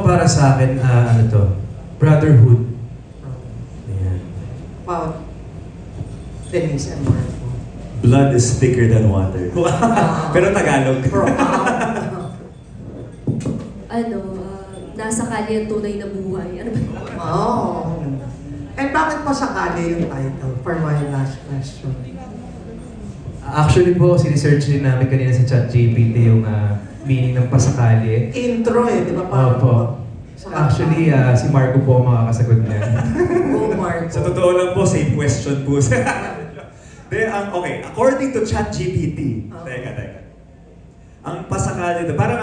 para sa akin, ano to, brotherhood. Ayan. About Denise and Marco. Blood is thicker than water. Pero Tagalog. Ano, nasa kalye ang tunay na buhay. Ano ba? Oh. And bakit pa sakali yung title for my last question? Actually po, sinisearch din namin kanina sa ChatGPT yung meaning ng pasakali. Intro di ba? Opo. Actually, si Marco po ang makakasagot niya. Go Marco. Sa totoo lang po, same question po. Okay, according to ChatGPT, teka. Ang pasakali, parang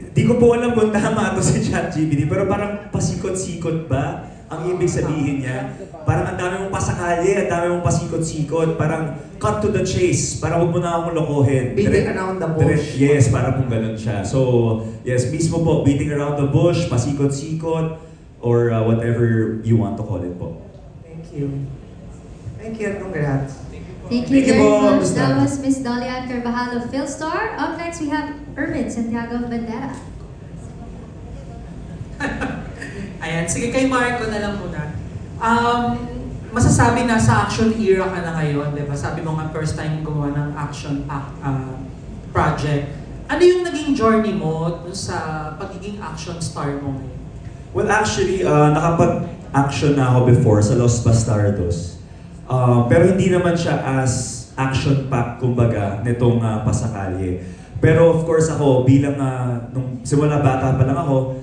di ko po alam kung tama ito si ChatGPT, pero parang pasikot-sikot ba ang ibig sabihin niya? Parang ang dami mong pasakali, ang dami mong pasikot-sikot, parang cut to the chase, parang huwag mo na akong lokohin. Beating around the bush. Yes, parang kung ganun siya. So, yes, mismo po, beating around the bush, pasikot-sikot, or whatever you want to call it po. Thank you. Thank you and congrats. Thank Thank you you very po, much. Miss That Dana. was Miss Dolian Carvajal of Philstar. Up next, we have Ervin Santiago of Bandera. Ayan, sige kay Marco na lang muna. Masasabi na sa action era ka na ngayon, di ba? Sabi mo nga first time gumawa ng action project. Ano yung naging journey mo dun sa pagiging action star mo ngayon? Well, actually, nakapag-action na ako before sa Los Bastardos. Pero hindi naman siya as action-packed, kumbaga, nitong Pasakalye. Pero of course ako, bilang nung simula bata pa lang ako,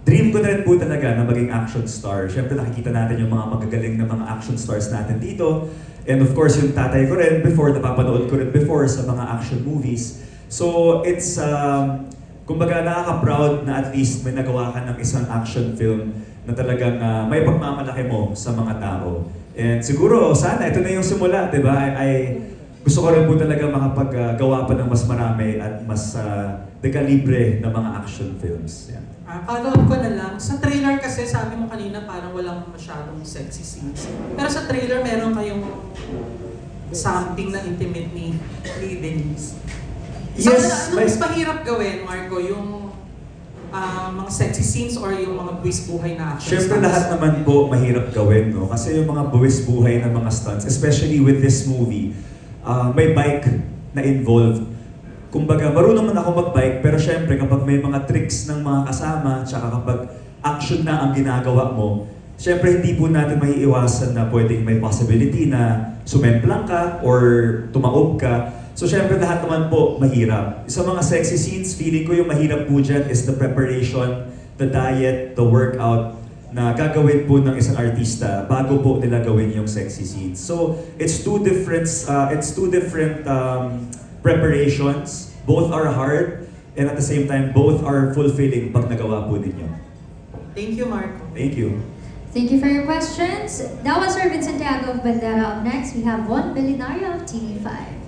dream ko na rin po talaga na maging action star. Siyempre nakikita natin yung mga magagaling na mga action stars natin dito. And of course, yung tatay ko rin before, napapanood ko rin before sa mga action movies. So it's, kumbaga nakaka-proud na at least may nagawa ka ng isang action film na talagang may pagmamalaki mo sa mga tao. And siguro, sana, ito na yung simula, di ba? Gusto ko rin po talaga makapaggawa pa ng mas marami at mas dekalibre na mga action films. Yeah. Follow-up ko na lang. Sa trailer kasi, sabi mo kanina parang walang masyadong sexy scenes. Pero sa trailer, meron kayong something na intimate ni Denise. So, Yes, ano mas mahirap gawin, Marco? Yung mga sexy scenes or yung mga buwis buhay na action Siyempre stunts? lahat naman po mahirap gawin, no? Kasi yung mga buwis buhay na mga stunts, especially with this movie, may bike na involved. Kumbaga, marunong man ako mag-bike, pero syempre kapag may mga tricks ng mga kasama, tsaka kapag action na ang ginagawa mo, syempre hindi po natin maiiwasan na pwedeng may possibility na sumemplang ka or tumaob ka. So syempre lahat naman po mahirap. Sa mga sexy scenes, feeling ko yung mahirap po dyan is the preparation, the diet, the workout na gagawin po ng isang artista bago po nila gawin yung sexy scenes. So it's two different preparations. Both are hard and at the same time both are fulfilling pag nagawa po ninyo. Thank you, Marco. Thank you. Thank you for your questions. That was Ervin Santiago of Bandera. Up next, we have Juan Belinario of TV5.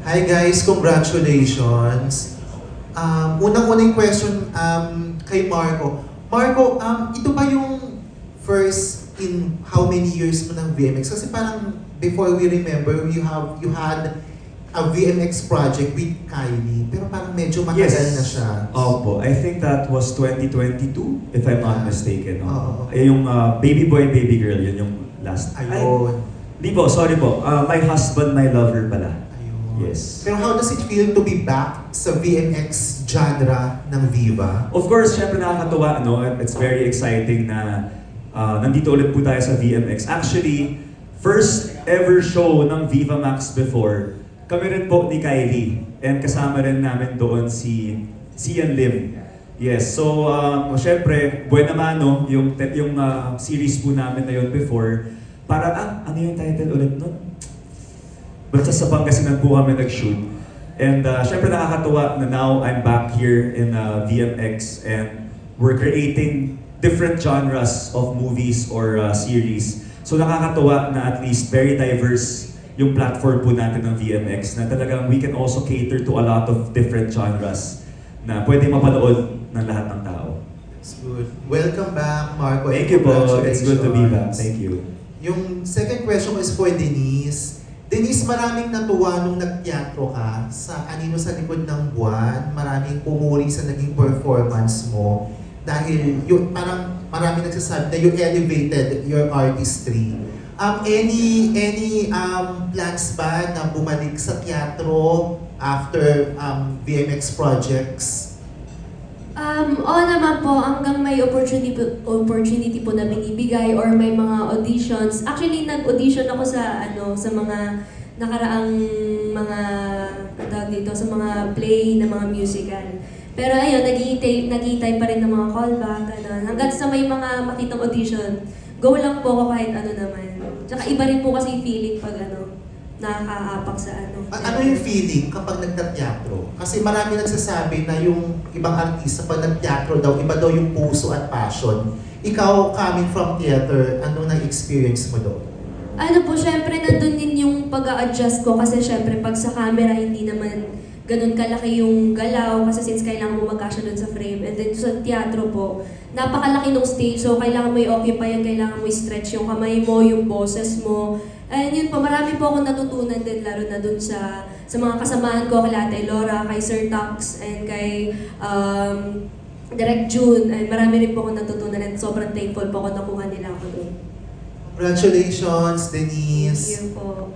Hi guys, congratulations. Unang-unang question kay Marco. Marco, ito ba yung first in how many years mo ng VMX? Kasi parang before we remember, you had a VMX project with Kylie, pero parang medyo matagal na siya. Opo, I think that was 2022, if I'm not mistaken. Oo. Yung Baby Boy, Baby Girl, yun yung last. Ayun. Di po, sorry po. My Husband, My Lover pala. Ayun. Yes. Pero how does it feel to be back sa VMX genre ng Viva? Of course, syempre nakakatuwa, no? It's very exciting na nandito ulit po tayo sa VMX. Actually, first ever show ng Viva Max before, kami rin po ni Kylie. And kasama rin namin doon si Sian Lim. Yes, so syempre, buena mano, yung series po namin na yun before, para, ano yung title ulit nun? Basta sa Pangasinan po kami nag-shoot. And syempre nakakatuwa na now I'm back here in VMX and we're creating different genres of movies or series. So nakakatuwa na at least very diverse yung platform po natin ng VMX na talagang we can also cater to a lot of different genres na pwede mapanood ng lahat ng tao. That's good. Welcome back, Marco. Thank and you po. It's good to be back. congratulations. Thank you. Yung second question is for Denise. Denise, maraming natuwa nung nagteatro ka sa Anino sa Likod ng Buwan. Maraming pumuri sa naging performance mo. Dahil yun, parang maraming nagsasabi na you elevated your artistry. Any plans ba na bumalik sa teatro after VMX projects? Oo naman po, hanggang may opportunity po na binibigay or may mga auditions. Actually, nag-audition ako sa sa mga nakaraang mga tawag dito, sa mga play na mga musical. Pero ayun, naghihintay pa rin ng mga callback, ganun. Hanggang sa may mga makitang audition, go lang po ako kahit ano naman. Tsaka iba rin po kasi yung feeling pag nakakaapak sa Ano yung feeling kapag nagtateatro? Kasi marami nagsasabi na yung ibang artista pag nagteatro daw, iba daw yung puso at passion. Ikaw, coming from theater, ano na experience mo doon? Syempre nandun din yung pag-a-adjust ko kasi syempre pag sa camera hindi naman ganun kalaki yung galaw kasi since kailangan mo magkasya dun sa frame. And then sa teatro po, napakalaki ng stage so kailangan mo i-occupy yan, kailangan mo i-stretch yung kamay mo, yung boses mo. And yun po, marami po akong natutunan din lalo na dun sa mga kasamahan ko, kay Ate Laura, kay Sir Tax, and kay Direct June. And marami rin po akong natutunan and sobrang thankful po ako nakuha nila ako dun. Congratulations, Denise! Thank you po.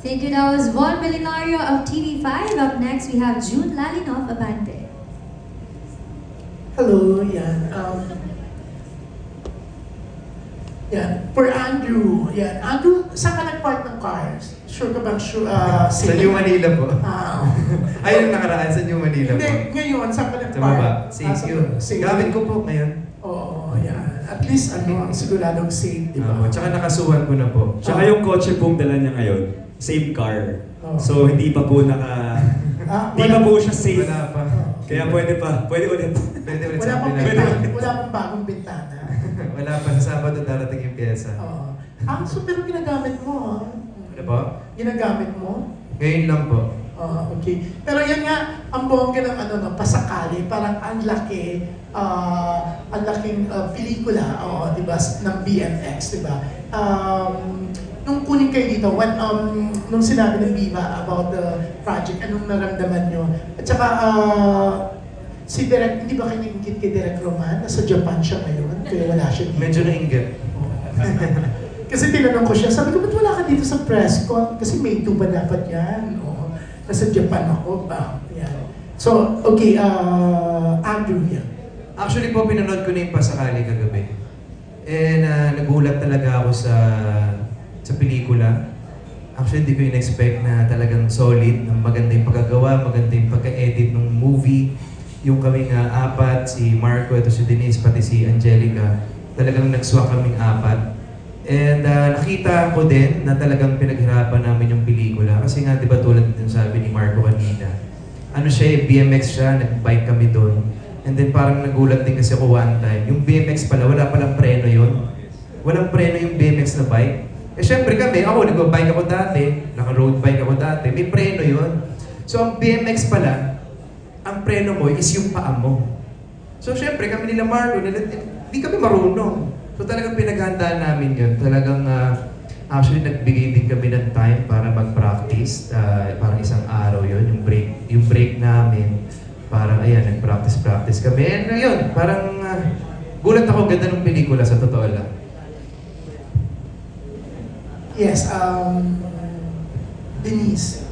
Thank you. That was Von Milinario of TV5. Up next, we have June Lalinov Abante. Hello, yan. For Andrew. Yan. Andrew, saan ka nag-park ng cars? Sure ka bang Sa New Manila po. Ayun nakaraan sa New Manila po. Hindi, ngayon, saan ka nag-park? Sa baba. Safe yun. Gamit ko po ngayon. Oo, yan. At least, ang siguradong safe, di ba? Tsaka nakasuhan ko na po. Tsaka yung kotse pong dala niya ngayon, same car. Oh. So hindi pa po hindi pa po siya safe. Wala pa. Kaya pwede ulit. Pwede ulit Wala sa pang atin. bintana. Wala pang bagong bintana. Wala pa. Sa Sabado darating yung pyesa. Oo. So pero ginagamit mo, ha? Ano po? Ginagamit mo? Ngayon lang po. Okay. Pero yan nga, ang bongga ng pasakali, parang ang laking pelikula, di ba, ng BMX, di ba? Nung kunin kayo dito, nung sinabi ng Viva about the project, anong naramdaman nyo? At saka, si Direk, hindi ba kayo nag-ingit kay Direk Roman? Nasa Japan siya ngayon, kaya wala siya dito. Medyo nainggit. Kasi tinanong ko siya, sabi ko, ba't wala ka dito sa press con? Kasi May 2 ba dapat yan? Nasa Japan ako ba? Yan. So, okay, Andrew, yan. Actually po, pinanood ko na yung Pasakali kagabi. And nagulat talaga ako sa pelikula. Actually, hindi ko in-expect na talagang solid, na maganda yung pagkagawa, maganda yung pagka-edit ng movie. Yung kaming apat, si Marco, ito si Denise, pati si Angelica, talagang nagswa kaming apat. And nakita ko din na talagang pinaghirapan namin yung pelikula. Kasi nga, di ba tulad din sabi ni Marco kanina, siya, BMX siya, nag-bike kami doon. And then parang nagulat din kasi ako one time, yung BMX pala, wala palang preno yun. Walang preno yung BMX na bike. Syempre kami, nag-bike ako dati, naka-road bike ako dati, may preno yun. So ang BMX pala, ang preno mo is yung paa mo. So syempre kami nila Marco, hindi kami marunong. So talagang pinaghandaan namin yun. Talagang actually nagbigay din kami ng time para mag-practice. Parang isang araw yun, yung break namin. Parang ayan, nag-practice kami. And yun, parang gulat ako ganda ng pelikula sa totoo lang. Yes, Denise.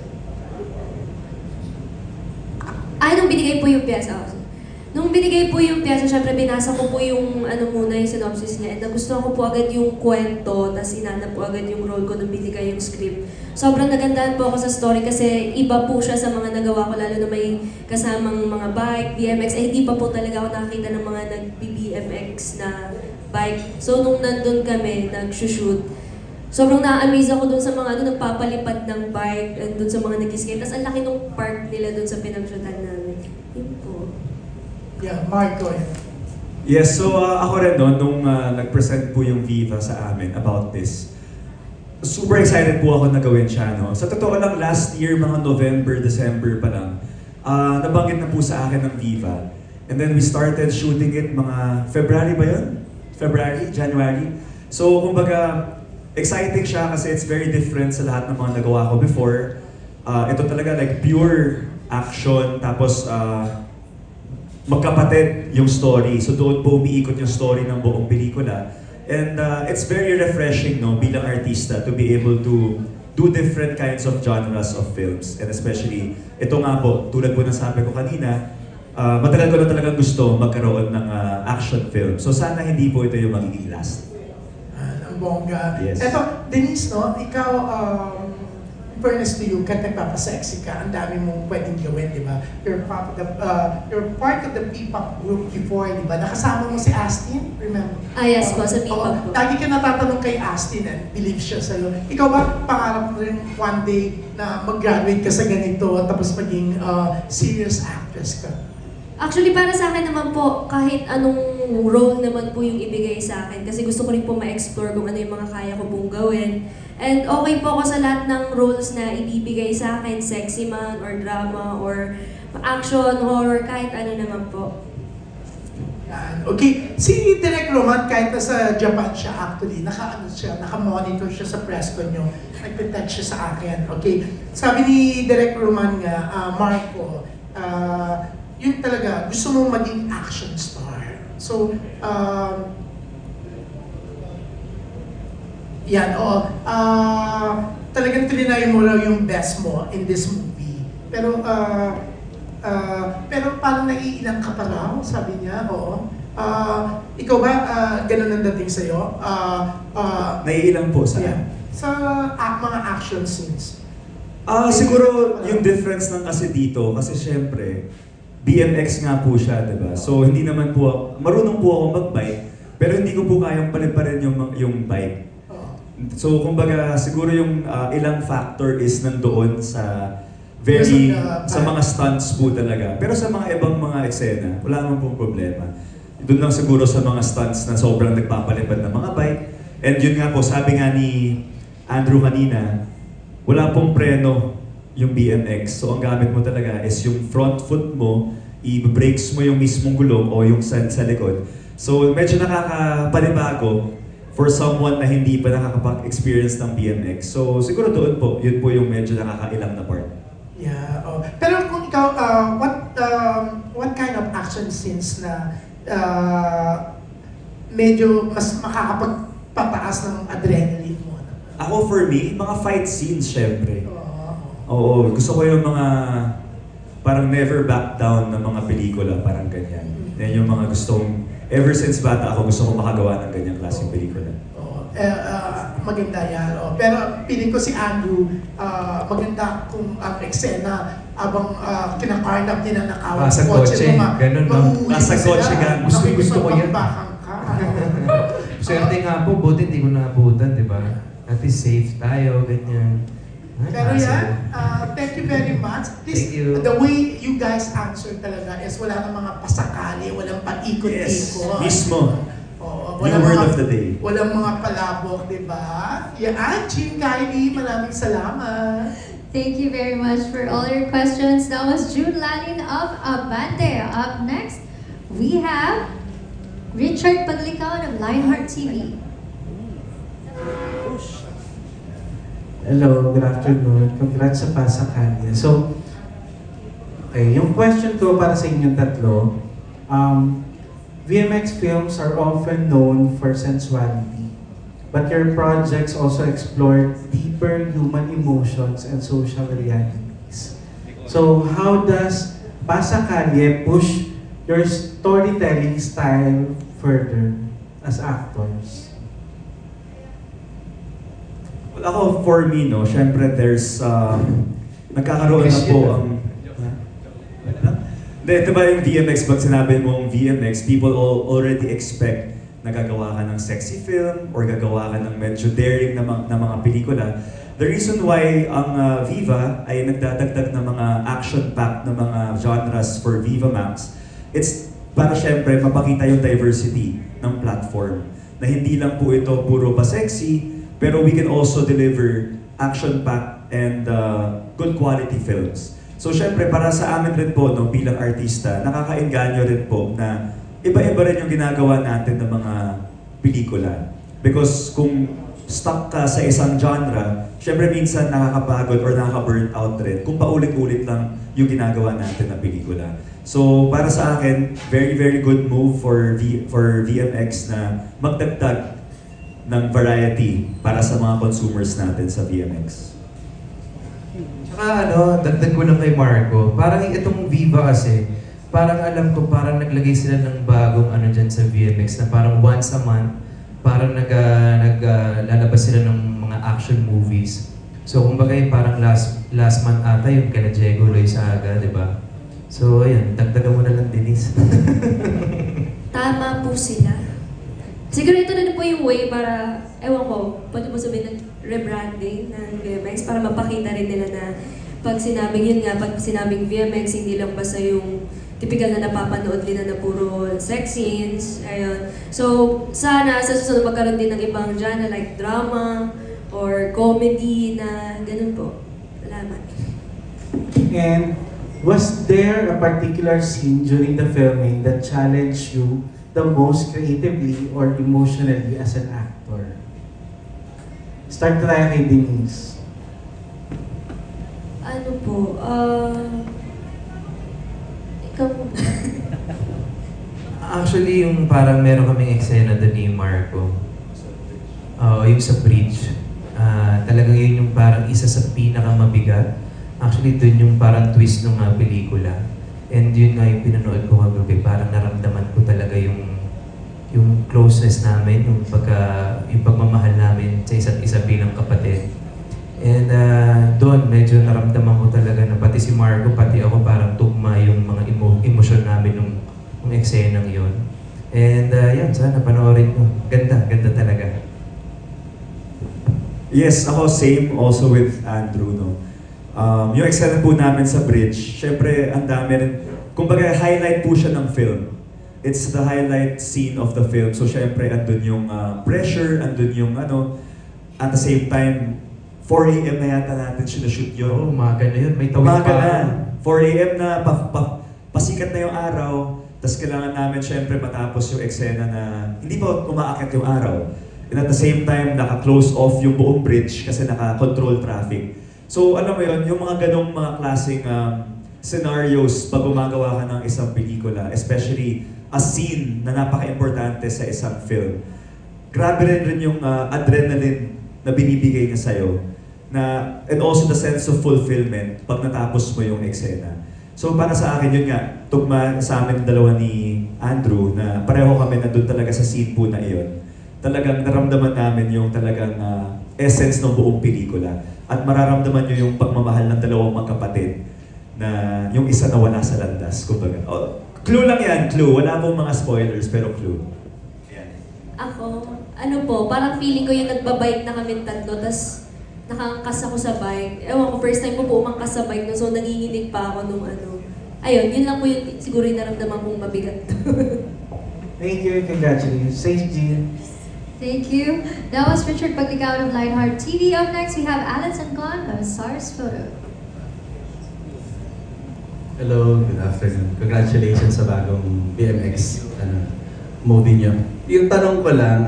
Nung binigay po yung pyesa. Nung binigay po yung pyesa, syempre binasa ko po yung muna yung synopsis niya. And nagustuhan ko po agad yung kwento, tapos inanap po agad yung role ko nung binigay yung script. Sobrang nagandahan po ako sa story kasi iba po siya sa mga nagawa ko, lalo na may kasamang mga bike, BMX. Hindi pa po talaga ako nakakita ng mga nag-BMX na bike. So nung nandun kami, nag-shoot, sobrang na-amaze ako dun sa mga nagpapalipad ng bike and dun sa mga nag-skate. Tapos ang laki nung park nila dun sa pinag-shootan namin. Yun po. Yeah, Marco. Yes, so ako rin nung nag-present po yung Viva sa amin about this, super excited po ako na gawin siya. Sa totoo lang, last year, mga November, December pa lang, nabanggit na po sa akin ng Viva. And then we started shooting it mga February ba yun? January? So, kumbaga, exciting siya kasi it's very different sa lahat ng mga nagawa ko before. Ito talaga like pure action, tapos magkapatid yung story. So doon po umiikot yung story ng buong pelikula. And it's very refreshing, no, bilang artista to be able to do different kinds of genres of films. And especially, ito nga po, tulad po ng sabi ko kanina, matagal ko na talagang gusto magkaroon ng action film. So sana hindi po ito yung magiging last. Ang bongga. Yes. Eto, Denise, no, ikaw, in fairness to you, kahit nagpapasexy ka, ang dami mong pwedeng gawin, di ba? You're part of the P-pop group before, di ba? Nakasama mo si Astin, remember? Yes po, sa P-pop po. Lagi ka natatanong kay Astin and believe siya sa'yo. Ikaw ba, pangarap mo rin one day na mag-graduate ka sa ganito tapos maging serious actress ka? Actually, para sa akin naman po, kahit anong role naman po yung ibigay sa akin. Kasi gusto ko rin po ma-explore kung ano yung mga kaya ko pong gawin. And okay po ako sa lahat ng roles na ibibigay sa akin, sexy man, or drama, or action, horror, kahit ano naman po. Yan. Okay, si Direk Roman, kahit nasa Japan siya actually, naka-monitor siya sa press con nyo, nag-text siya sa akin. Okay, sabi ni Direk Roman nga, Marco, yun talaga, gusto mo maging action star. So, yan, oo. Talagang trinay mo raw yung best mo in this movie. Pero parang naiilang ka pa raw, sabi niya, oo. Ikaw ba, ganun ang dating sa'yo? Naiilang po sa Yeah. Sa mga action scenes. siguro yung difference lang kasi dito, kasi syempre, BMX nga po siya, di ba? So hindi naman po, marunong po ako mag-bike, pero hindi ko po kayang paliparin yung bike. So kumbaga, siguro yung ilang factor is nandoon sa sa mga stunts po talaga. Pero sa mga ibang mga eksena, wala naman pong problema. Doon lang siguro sa mga stunts na sobrang nagpapalipad ng mga bike. And yun nga po, sabi nga ni Andrew kanina, wala pong preno yung BMX. So ang gamit mo talaga is yung front foot mo, i-brakes mo yung mismong gulong o yung sa likod. So medyo nakakapanibago for someone na hindi pa nakakapag-experience ng BMX. So siguro doon po, yun po yung medyo nakakailang na part. Yeah. Oh. Pero kung ikaw, what kind of action scenes na medyo mas makakapagpataas ng adrenaline mo? Ako for me, mga fight scenes syempre. Oo, gusto ko yung mga parang never back down na mga pelikula, parang ganyan. Yan yung mga gustong, ever since bata ako, gusto ko makagawa ng ganyang klaseng pelikula. Maganda yan. Pero piling ko si Andrew, maganda kung ang eksena abang kinakarnap niya na nakawag Sa kotse, ganun, no? Nasa kotse ka. Gusto ko yan. Bakang ka. Swerte nga po, buti hindi ko naabutan, di ba? At least safe tayo, ganyan. Pero yan, thank you very much. Thank you. The way you guys answered talaga is wala nang mga pasakali, walang paikot-ikot. Mismo. Oo, Yung word of the day. Walang mga palabok, di ba? Yan, Jean Kylie, maraming salamat. Thank you very much for all your questions. That was June Lalin of Abante. Up next, we have Richard Paglicaon of Lionheart TV. Hello, good afternoon. Congrats sa Pasakanya. So, okay, yung question ko para sa inyong tatlo, VMX films are often known for sensuality, but your projects also explore deeper human emotions and social realities. So, how does Pasakanya push your storytelling style further as actors? Well, ako, for me, no, syempre there's, nagkakaroon na po ang... Diba yung VMX, pag sinabi mong VMX, people already expect na gagawa ka ng sexy film or gagawa ka ng medyo daring na mga pelikula. The reason why ang Viva ay nagdadagdag ng mga action-packed na mga genres for Viva Max, it's para syempre mapakita yung diversity ng platform. Na hindi lang po ito puro pa sexy, pero we can also deliver action-packed and good quality films. So syempre para sa amin rin po no, bilang artista, nakakaengganyo rin po na iba-iba rin yung ginagawa natin ng mga pelikula. Because kung stuck ka sa isang genre, syempre minsan nakakapagod or nakaka-burn out rin kung paulit-ulit lang yung ginagawa natin na pelikula. So para sa akin, very very good move for VMX na magdagdag ng variety para sa mga consumers natin sa VMX. Tsaka dagdag ko lang kay Marco, parang itong Viva kasi, parang alam ko, parang naglagay sila ng bagong dyan sa VMX na parang once a month, parang lalabas sila ng mga action movies. So kumbaga yung parang last month ata yung kina Diego Loizaga, di ba? So ayun, dagdagan mo na lang, Denise. Tama po sila. Siguro ito na po yung way para, ewan ko, pwede mo sabihin ng rebranding ng VMX para mapakita rin nila na pag sinabing VMX, hindi lang basta yung typical na napapanood nila na puro sex scenes, ayun. So, sana sa susunod magkaroon din ng ibang genre like drama or comedy na ganun po. Salamat. And was there a particular scene during the filming that challenged you the most creatively or emotionally as an actor? Start tayo kay Denise. Ano po, ikaw po. Actually, yung parang meron kaming eksena doon ni Marco. Yung sa bridge. Talagang yun yung parang isa sa pinakamabigat. Actually, doon yung parang twist ng pelikula. And yun nga yung pinanood ko kagabi. Parang naramdaman ko talaga yung closeness namin, yung pagmamahal namin sa isa't isa bilang kapatid. And doon, medyo naramdaman ko talaga na pati si Marco, pati ako parang tugma yung mga emosyon namin nung eksenang yun. And yan, sana panoorin mo. Ganda talaga. Yes, ako same also with Andrew, no. Yung eksena po namin sa bridge, syempre ang dami rin, kumbaga highlight po siya ng film. It's the highlight scene of the film. So syempre andun yung pressure, andun yung at the same time, 4 a.m. na yata natin sinushoot yun. Oo, umaga na yun. May tawid Umaga pa. na. 4 a.m. na, pasikat na yung araw. Tapos kailangan namin syempre matapos yung eksena na hindi pa umaakit yung araw. And at the same time, naka-close off yung buong bridge kasi naka-control traffic. So alam mo yun, yung mga ganong mga klaseng scenarios pag gumagawa ka ng isang pelikula, especially a scene na napaka-importante sa isang film. Grabe rin yung adrenaline na binibigay niya sa'yo. And also the sense of fulfillment pag natapos mo yung eksena. So para sa akin yun nga, tugma sa amin dalawa ni Andrew na pareho kami na doon talaga sa scene po na iyon. Talagang naramdaman namin yung talagang essence ng buong pelikula. At mararamdaman nyo yung pagmamahal ng dalawang magkapatid na yung isa na wala sa landas. Kumbaga. Clue lang yan, clue. Wala pong mga spoilers, pero clue. Yan. Ako, parang feeling ko yung nagbabike na kami tatlo, tas nakangkas ako sa bike. Ewan ko, first time ko po umangkas sa bike, no, so nanginginig pa ako nung Ayun, yun lang po yung siguro yung naramdaman kong mabigat. Thank you, congratulations. Safe Jean. Thank you. That was Richard Paglicao of Lionheart TV. Up next, we have Alex Ancon of SARS Photo. Hello, good afternoon. Congratulations sa bagong BMX movie nyo. Yung tanong ko lang,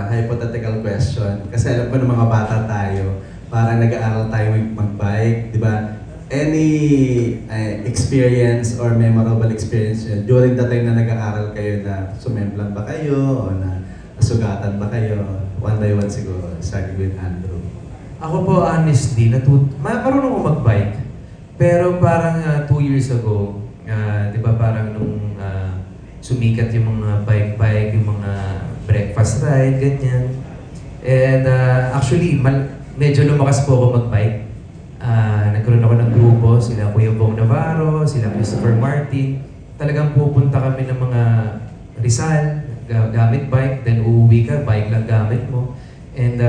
hypothetical question. Kasi alam ko ng mga bata tayo, parang nag-aaral tayo mag-bike, di ba? Any experience or memorable experience yun, during the time na nag-aaral kayo na sumemplang ba kayo o na nasugatan ba kayo? One by one siguro, starting with Andrew. Ako po, honestly, marunong ako mag-bike. Pero parang 2 years ago, di ba parang nung sumikat yung mga bike-bike, yung mga breakfast ride, ganyan. And actually, medyo lumakas po ako mag-bike. Nagkaroon ako ng grupo, sila Kuya Bong Navarro, sila Christopher Martin. Talagang pupunta kami ng mga Rizal, gamit bike, then uuwi ka, bike lang gamit mo. And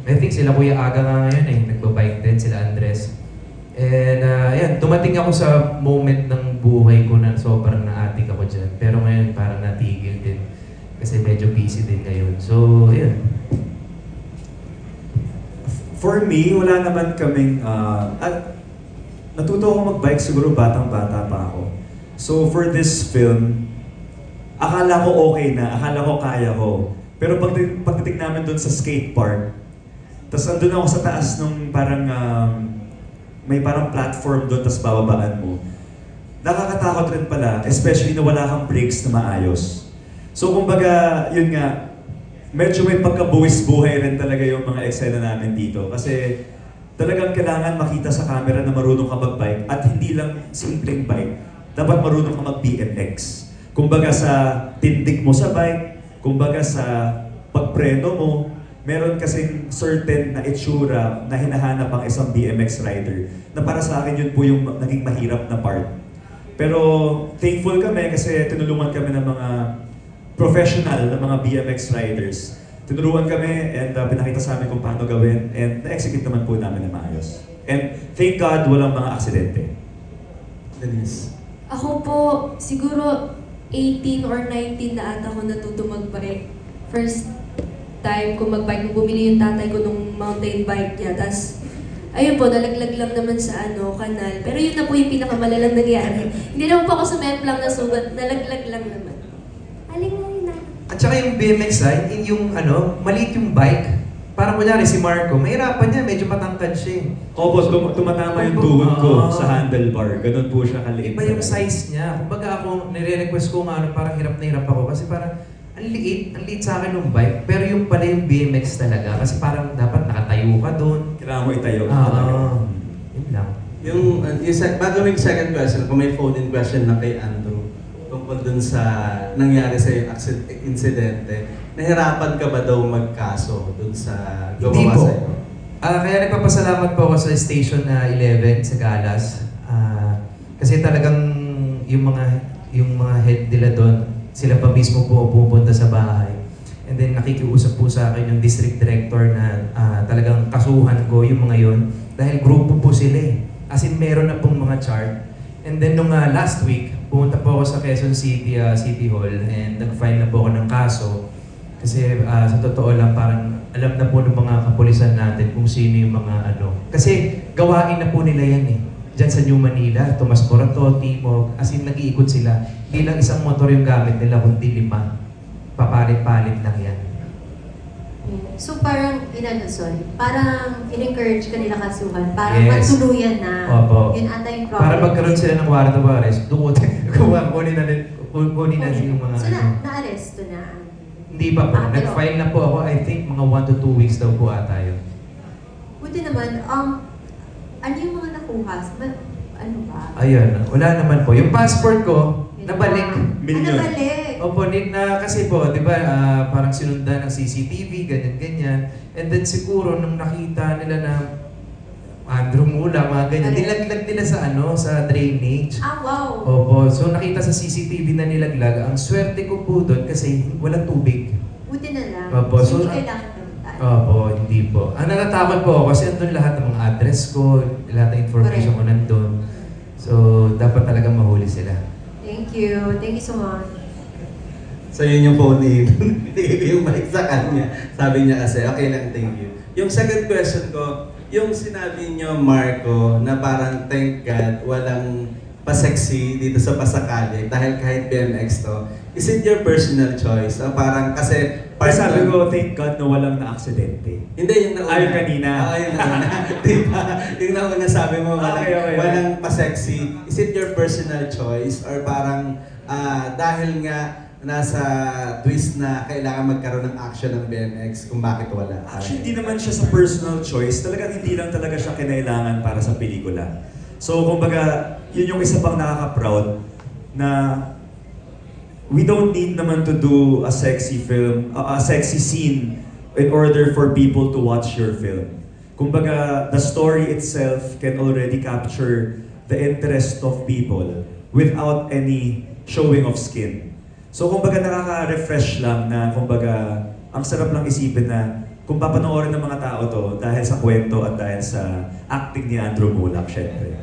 I think sila Kuya Aga nga ngayon nagbabike din, sila Andres. And yan, dumating ako sa moment ng buhay ko na sobrang na-addict ako dyan. Pero ngayon parang natigil din. Kasi medyo busy din ngayon. So, yan. For me, wala naman kaming... natuto ako mag-bike siguro batang-bata pa ako. So for this film, akala ko okay na, akala ko kaya ko. Pero pagdating namin doon sa skate park, tapos andun ako sa taas nung parang may parang platform doon, tapos bababaan mo. Nakakatakot rin pala, especially na wala kang brakes na maayos. So kumbaga, yun nga, medyo may pagkabuwis buhay rin talaga yung mga eksena namin dito. Kasi talagang kailangan makita sa camera na marunong ka mag-bike at hindi lang simpleng bike. Dapat marunong ka mag-BMX. Kumbaga sa tindig mo sa bike, kumbaga sa pagpreno mo, meron kasing certain na itsura na hinahanap ang isang BMX rider. Na para sa akin yun po yung naging mahirap na part. Pero thankful kami kasi tinulungan kami ng mga professional na mga BMX riders. Tinuruan kami and pinakita sa amin kung paano gawin and na-execute naman po namin na maayos. And thank God walang mga aksidente. Denise. Ako po, siguro 18 or 19 na ata ako natuto mag-bike. First time ko mag-bike, nung bumili yung tatay ko nung mountain bike niya. Tapos, ayun po, nalaglag lang naman sa kanal. Pero yun na po yung pinakamalalang nangyari. Hindi naman po ako sa memplang na sugat, nalaglag lang naman. Aling na. At saka yung BMX yung maliit yung bike. Parang kunyari si Marco, mahirapan niya, medyo matangkad siya eh. Opo, tumatama yung tuhod ko sa handlebar. Ganun po siya kaliit. Iba yung size niya. Kumbaga ako, nire-request ko nga, parang hirap na hirap ako. Kasi parang, ang liit sa akin ng bike. Pero yung pala yung BMX talaga. Kasi parang dapat nakatayo ka doon. Kailangan mo itayo. Yun lang. Bago may second question, kung may phone-in question na kay Andrew, tungkol dun sa nangyari sa yung insidente, nahirapan ka ba daw magkaso dun sa Hindi gumawa po. sa'yo? Kaya nagpapasalamat po ako sa station 11 sa Galas. Kasi talagang yung mga head nila doon, sila pa mismo po pupunta sa bahay. And then nakikiusap po sa akin yung district director na talagang kasuhan ko yung mga yon dahil grupo po sila eh. As in meron na pong mga chart. And then nung last week, pumunta po ako sa Quezon City City Hall and nag-file na po ako ng kaso. Kasi sa totoo lang, parang alam na po ng mga kapulisan natin kung sino yung mga Kasi gawain na po nila yan eh. Diyan sa New Manila, Tomas Morato, Timog, as in nag-iikot sila. Hindi lang isang motor yung gamit nila, kundi 5. Papalit-palit lang yan. So parang, parang in-encourage ka nila kasuhan, parang Yes. magtuluyan na. Opo. Yun ata yung problem. Para magkaroon sila ng warrant of arrest, kunin na yung mga So na-arresto na. Hindi pa po. Pero- Nag-file na po ako, I think mga 1 to 2 weeks daw po ata yun. Buti naman, ano yung mga nakuha? Ano ba? Ayun, wala naman po. Yung passport ko, nabalik. Million. Nabalik? Opo, kasi po, di ba, parang sinundan ng CCTV, ganyan-ganyan. And then siguro, nung nakita nila na Andrew Mula, mga ganyan, Correct. nilaglag nila sa drainage. Wow! Opo, so nakita sa CCTV na nilaglag. Ang swerte ko po doon kasi walang tubig. Buti na lang. Opo, So, so- hindi kailangan naman. Opo, hindi po. Ang natatakot po ako kasi andun lahat ng mga address ko, lahat ng information ko nandun. So, dapat talaga mahuli sila. Thank you. Thank you so much. So yun yung phone-in. Binigay ko yung mic sa kanya. Sabi niya kasi, okay lang, thank you. Yung second question ko, yung sinabi niyo, Marco, na parang thank God, walang pa-sexy dito sa Pasakali dahil kahit BMX to. Is it your personal choice? O parang kasi... Pero sabi ko, thank God na walang na-aksidente. Hindi, yung nauna. Yung kanina. Yung nauna. Diba? Yung nauna sabi mo, Okay. walang pa-sexy. Is it your personal choice? Or parang dahil nga nasa twist na kailangan magkaroon ng action ng BMX kung bakit wala? Actually, hindi naman siya sa personal choice. Talagang hindi lang talaga siya kinailangan para sa pelikula. So, kumbaga, yun yung isa pang nakaka-proud na we don't need naman to do a sexy film, a sexy scene in order for people to watch your film. Kumbaga, the story itself can already capture the interest of people without any showing of skin. So, kumbaga, nakaka-refresh lang na, kumbaga, ang sarap lang isipin na kung papanoorin ng mga tao to dahil sa kwento at dahil sa acting ni Andrew Mulak, syempre.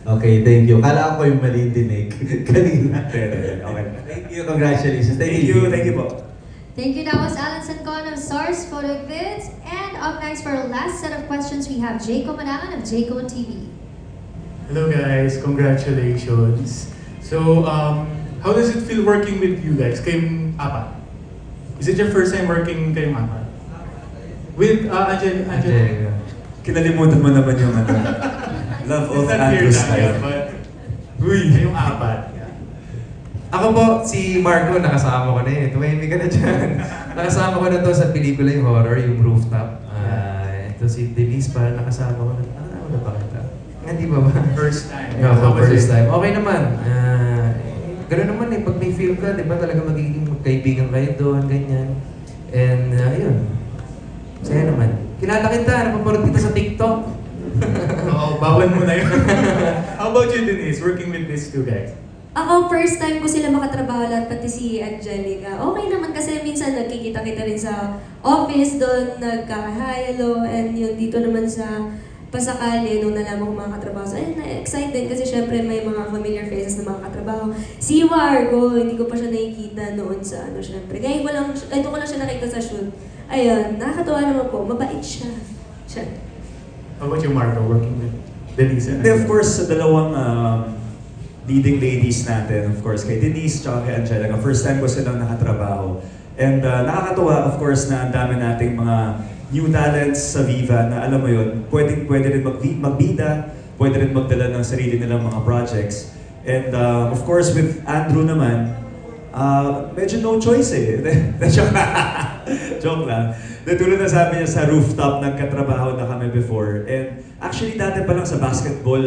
Okay, thank you. Kala ko yung mali dinig kanina. Okay. Thank you, congratulations. Thank you po. Thank you. That was Alan Sancon of SARS Photo Vids. And up next for our last set of questions, we have Jayco Managan of Jayco TV. Hello guys, congratulations. So, how does it feel working with you guys? Kayong apat? Is it your first time working kayong apat? With Angel? Angelica. Kinalimutan mo naman yung ano. Love of It's not clear Andrew's na, yeah, life. but kayong apat. Yeah. Ako po, si Marco, nakasama ko na eh. Tumahimik ka na dyan. Nakasama ko na to sa pelikula yung horror, yung Rooftop. Ito si Denise pa, nakasama ko na. Ano ba kita? Hindi ba ba? First time. Yeah, How was first it? time. Okay naman. Ganoon naman eh, pag may film ka, di ba talaga magiging magkaibigan kayo doon, ganyan. And ayun, saya naman. Kilala kita, napaparod kita sa TikTok. Oo, bawal mo na yun. How about you, Denise, working with these two guys? Ako, first time ko sila makatrabaho lahat, pati si Angelica. Okay naman kasi minsan nagkikita-kita rin sa office doon, nagkaka-hello, and yun dito naman sa Pasakali, nung nalaman ko makakatrabaho. So, ayun, na-excited kasi syempre may mga familiar faces na makakatrabaho. Si Marco, hindi ko pa siya nakikita noon sa ano, syempre. Ngayon ko lang siya nakita sa shoot. Ayun, nakakatuwa naman po, mabait siya. How about you, Marco, working with Denise? Hindi, of course, sa dalawang leading ladies natin, of course, kay Denise at kay Angelica, first time ko silang nakatrabaho. And nakakatuwa, of course, na ang dami nating mga new talents sa Viva na alam mo yun, pwede rin magbida, pwede rin magdala ng sarili nilang mga projects. And of course, with Andrew naman, medyo no choice eh. Joke lang. Tulad na sabi niya sa Rooftop, nagkatrabaho na kami before. And actually, dati pa lang sa basketball,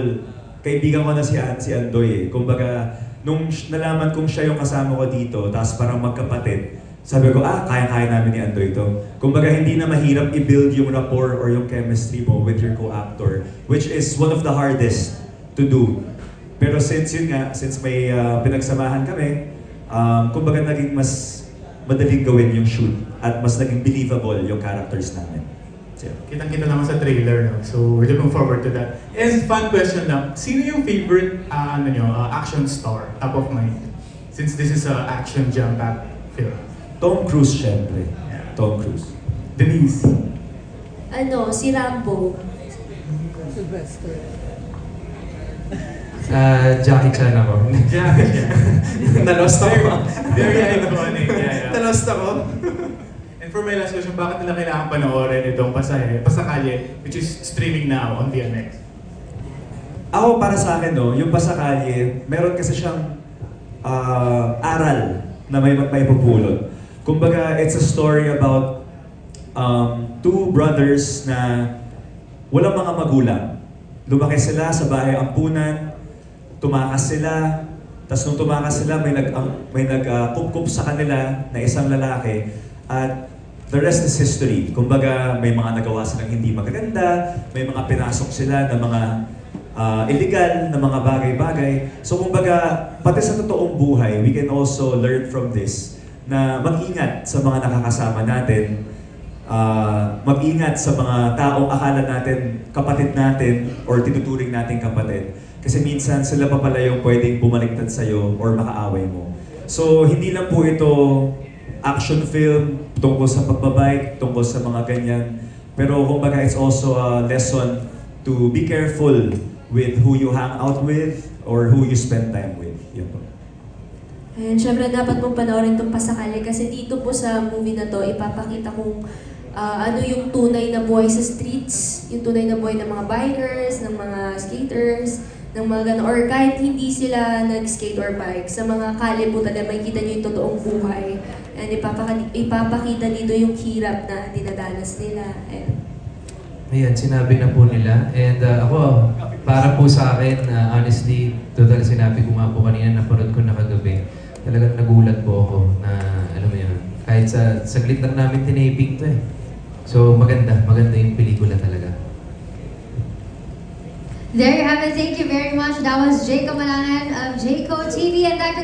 kaibigan ko na si Andoy eh. Kumbaga, nung nalaman kong siya yung kasama ko dito, tapos parang magkapatid, sabi ko, kaya-kaya namin ni Andoy ito. Kumbaga, hindi na mahirap i-build yung rapport or yung chemistry mo with your co-actor, which is one of the hardest to do. Pero since may pinagsamahan kami, kumbaga naging mas madaling gawin yung shoot at mas naging believable yung characters namin. So, Kitang-kita naman sa trailer, no? So we're looking forward to that. And fun question lang, sino yung favorite action star, top of mind? Since this is a action jam-packed film. Tom Cruise, syempre. Yeah. Tom Cruise. Denise. Ano, si Rambo. Jackie Chan ako. Jackie Chan. Nalost ako. Very iconic. Yeah. Nalost ako. And for my last question, bakit nila kailangan panoorin itong Pasakali, which is streaming now on VMX? Ako, para sa akin, no, yung Pasakali, meron kasi siyang aral na may pupulot. Kumbaga, it's a story about two brothers na walang mga magulang. Lumaki sila sa bahay ampunan, tumakas sila, tapos nung tumakas sila, may nagkup-kup sa kanila na isang lalaki, at the rest is history. Kumbaga, may mga nagawa silang hindi magaganda, may mga pinasok sila na mga illegal na mga bagay-bagay. So kumbaga, pati sa totoong buhay, we can also learn from this na mag-ingat sa mga nakakasama natin, mag-ingat sa mga taong akala natin kapatid natin or tinuturing natin kapatid. Kasi minsan sila pa pala yung pwedeng bumaliktad sa'yo or makaaway mo. So hindi lang po ito action film tungkol sa pagbabike, tungkol sa mga ganyan. Pero kumbaga, it's also a lesson to be careful with who you hang out with or who you spend time with. Yun po. And syempre dapat mong panoorin itong Pasakali kasi dito po sa movie na to, ipapakita kung ano yung tunay na buhay sa streets, yung tunay na buhay ng mga bikers, ng mga skaters, ng mga gano'n, or kahit hindi sila nag-skate or bike, sa mga kalye po talaga makikita nyo yung totoong buhay. And ipapakita dito yung hirap na dinadanas nila. Ayan, sinabi na po nila. And ako, para po sa akin, honestly, total sinabi ko nga po kanina, napanood ko na kagabi. Talagang nagulat po ako na, alam mo yun, kahit sa saglit lang namin tinaping to eh. So maganda yung pelikula talaga. There you have it. Thank you very much. That was Jacob Malangan of Jayco TV, and that concludes